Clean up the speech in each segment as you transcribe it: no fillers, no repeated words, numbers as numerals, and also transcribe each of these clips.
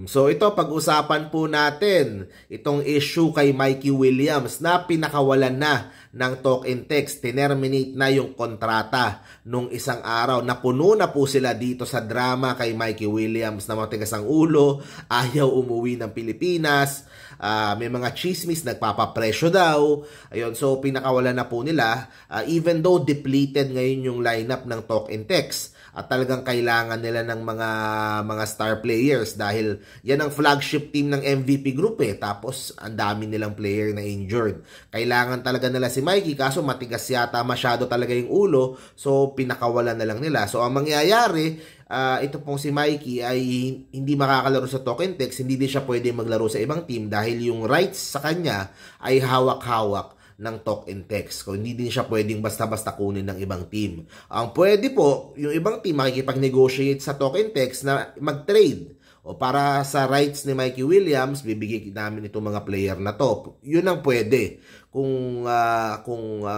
So ito, pag-usapan po natin itong issue kay Mikey Williams na pinakawalan na ng talk and text. Tinerminate na yung kontrata nung isang araw. Napuno na po sila dito sa drama kay Mikey Williams na matigas ang ulo, ayaw umuwi ng Pilipinas, may mga chismis, nagpapapresyo daw. Ayun, so pinakawalan na po nila, even though depleted ngayon yung lineup ng talk and text. At talagang kailangan nila ng mga star players dahil yan ang flagship team ng MVP Group Tapos ang dami nilang player na injured. Kailangan talaga nila si Mikey kaso matigas yata masyado talaga yung ulo, so pinakawalan na lang nila. So ang mangyayari, ito pong si Mikey ay hindi makakalaro sa talk and text, hindi din siya pwede maglaro sa ibang team dahil yung rights sa kanya ay hawak-hawak ng talk and text. Kung hindi din siya pwedeng basta-basta kunin ng ibang team. Ang pwede po, yung ibang team makikipag-negotiate sa talk and text na mag-trade. O para sa rights ni Mikey Williams, bibigay namin itong mga player na to. Yun ang pwede kung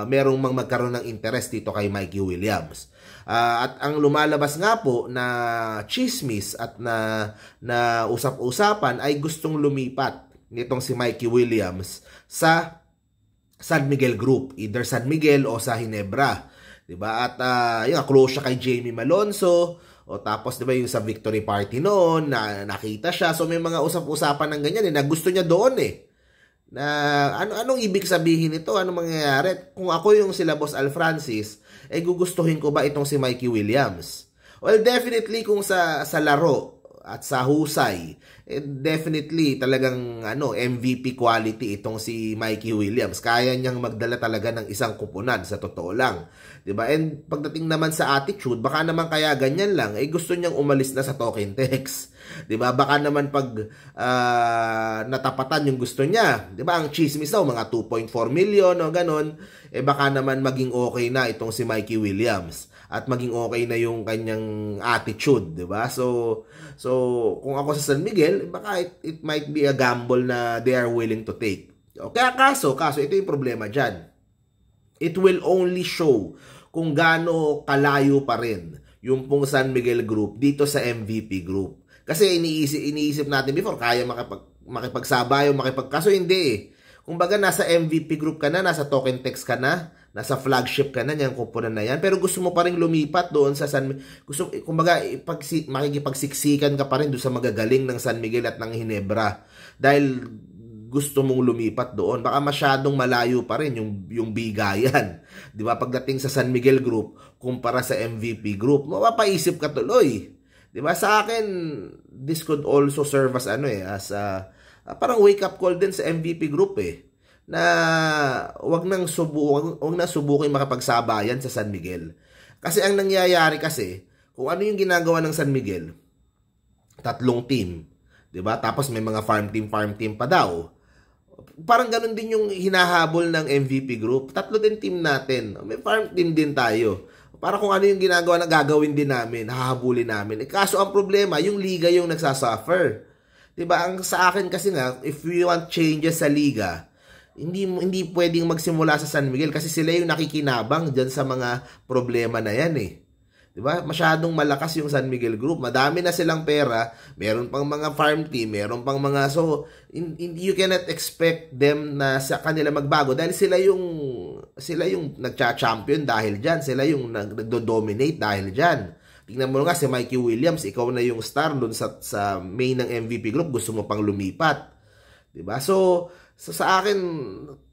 merong magkaroon ng interest dito kay Mikey Williams. At ang lumalabas nga po na chismis at na usap-usapan ay gustong lumipat nitong si Mikey Williams sa San Miguel Group, either San Miguel o sa Ginebra, 'di ba? At yung close siya kay Jamie Malonzo, o tapos 'di ba yung sa victory party noon na nakita siya. So may mga usap-usapan ng ganyan na gusto niya doon Na anong ibig sabihin nito? Anong mangyayari? Kung ako yung sila Boss Al Francis, gugustuhin ko ba itong si Mikey Williams? Well, definitely kung sa laro at sa husay, definitely talagang MVP quality itong si Mikey Williams. Kaya niyang magdala talaga ng isang kupunan sa totoo lang, 'di ba? And pagdating naman sa attitude, baka naman kaya ganyan lang gusto niyang umalis na sa talk and text, 'di ba? Baka naman pag natapatan yung gusto niya, 'di ba? Ang chismis daw mga 2.4 million o ganon, baka naman maging okay na itong si Mikey Williams at maging okay na yung kanyang attitude, 'di ba? So kung ako sa San Miguel, baka it might be a gamble na they are willing to take. Okay, kaso ito yung problema diyan. It will only show kung gaano kalayo pa rin yung pong San Miguel Group dito sa MVP Group. Kasi iniisip natin before, kaya makipagsabayo, kaso hindi Kumbaga nasa MVP Group ka na, nasa token text ka na, nasa flagship ka na, yung kupunan na yan. Pero gusto mo pa rin lumipat doon sa kumbaga makikipagsiksikan ka pa rin doon sa magagaling ng San Miguel at ng Ginebra. Dahil gusto mong lumipat doon. Baka masyadong malayo pa rin yung bigayan. Di ba? Pagdating sa San Miguel Group, kumpara sa MVP Group, mapapaisip ka tuloy. Di ba? Sa akin, this could also serve as parang wake up call din sa MVP Group na wag nang subukin makapagsabayan sa San Miguel. Kasi ang nangyayari kung ano yung ginagawa ng San Miguel, 3 team, 'di ba? Tapos may mga farm team pa daw. Parang ganun din yung hinahabol ng MVP Group. 3 din team natin. May farm team din tayo. Para kung ano yung ginagawa na gagawin din namin, hahabulin namin. Kaso ang problema, yung liga yung nagsasuffer. Diba, ang sa akin kasi nga, if we want changes sa liga, hindi pwedeng magsimula sa San Miguel kasi sila yung nakikinabang dyan sa mga problema na yan Diba? Masyadong malakas yung San Miguel Group. Madami na silang pera, meron pang mga farm team, meron pang mga, so you cannot expect them na sa kanila magbago dahil sila yung nagcha-champion dahil dyan, sila yung nagdo-dominate dahil dyan. Tingnan mo nga si Mikey Williams, ikaw na yung star doon sa main ng MVP Group, gusto mo pang lumipat. 'Di ba? So sa akin,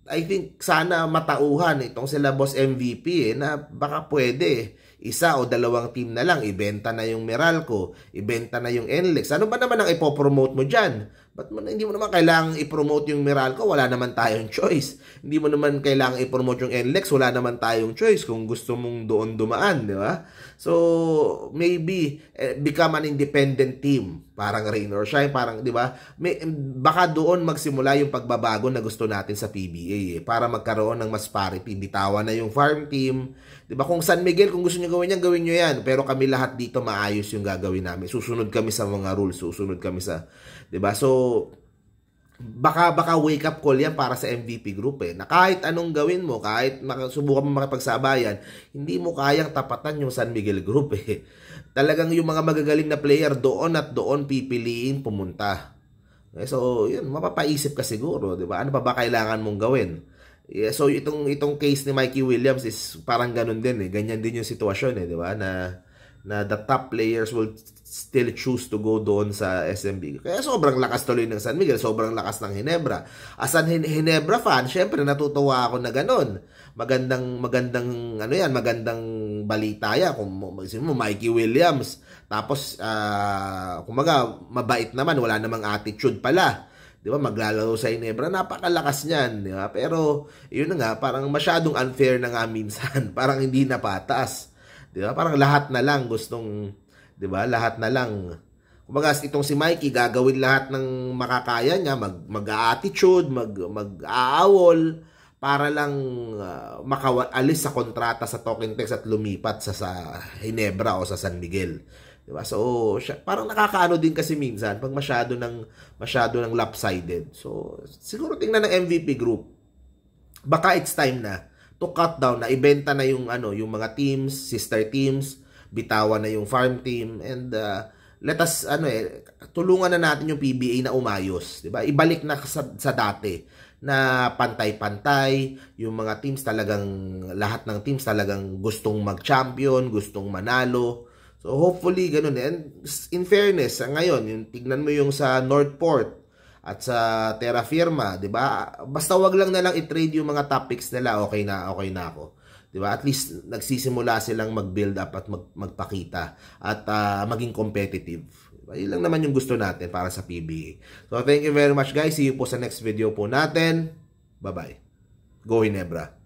I think sana matauhan itong sila Boss MVP na baka pwede 1 o 2 team na lang, ibenta na yung Meralco, ibenta na yung NLEX. Ano ba naman ang ipopromote mo dyan? Hindi mo naman kailangang i-promote yung Meralco, wala naman tayong choice. Hindi mo naman kailangang i-promote yung NLEX, wala naman tayong choice kung gusto mong doon dumaan, di ba? So, maybe become an independent team, parang rain or shine, parang, di ba? Baka doon magsimula yung pagbabago na gusto natin sa PBA para magkaroon ng mas parity. Bitawan na yung farm team, di ba? Kung San Miguel, kung gusto niyo gawin yan, gawin nyo yan. Pero kami lahat dito maayos yung gagawin namin. Susunod kami sa mga rules, susunod kami sa, 'di ba? So baka wake up call yan para sa MVP group na kahit anong gawin mo, kahit subukan mo makipagsabayan, hindi mo kayang tapatan yung San Miguel group Talagang yung mga magagaling na player doon at doon pipiliin pumunta. So, yun, mapapaisip ka siguro, 'di ba? Ano pa ba kailangan mong gawin? So, itong case ni Mikey Williams is parang ganun din Ganyan din yung sitwasyon 'di ba? Na the top players will still choose to go doon sa SMB. Kaya sobrang lakas tuloy ng San Miguel, sobrang lakas ng Ginebra. As an Ginebra fan, syempre natutuwa ako na ganun. Magandang magandang balita yan kung mo Mikey Williams. Tapos kumaga mabait naman, wala namang attitude pala. 'Di ba? Maglalaro sa Ginebra, napakalakas niyan, 'di ba? Pero yun na nga, parang masyadong unfair na nga minsan, parang hindi na patas. 'Di ba? Parang lahat na lang gustong, 'di ba? Lahat na lang. Kumbaga itong si Mikey gagawin lahat ng makakaya niya, mag-attitude, mag-aawol para lang makaalis sa kontrata sa Talking Text at lumipat sa Ginebra o sa San Miguel. 'Di ba? So, parang nakakaano din kasi minsan pag masyado ng lopsided. So, siguro tingnan ng MVP group. Baka it's time na to cut down, na ibenta na yung mga teams, sister teams, bitawan na yung farm team, and let us tulungan na natin yung PBA na umayos, 'di ba? Ibalik na sa dati na pantay-pantay, yung mga teams talagang lahat ng teams talagang gustong mag-champion, gustong manalo. So hopefully ganun. And in fairness, ngayon, yung tignan mo yung sa Northport at sa Terra Firma, 'di ba? Basta wag lang na lang i-trade yung mga top picks nila, okay na ako. 'Di ba? At least nagsisimula silang mag-build up at magpakita at maging competitive. Diba? Yun lang naman yung gusto natin para sa PBA. So thank you very much guys. See you po sa next video po natin. Bye-bye. Go Ginebra.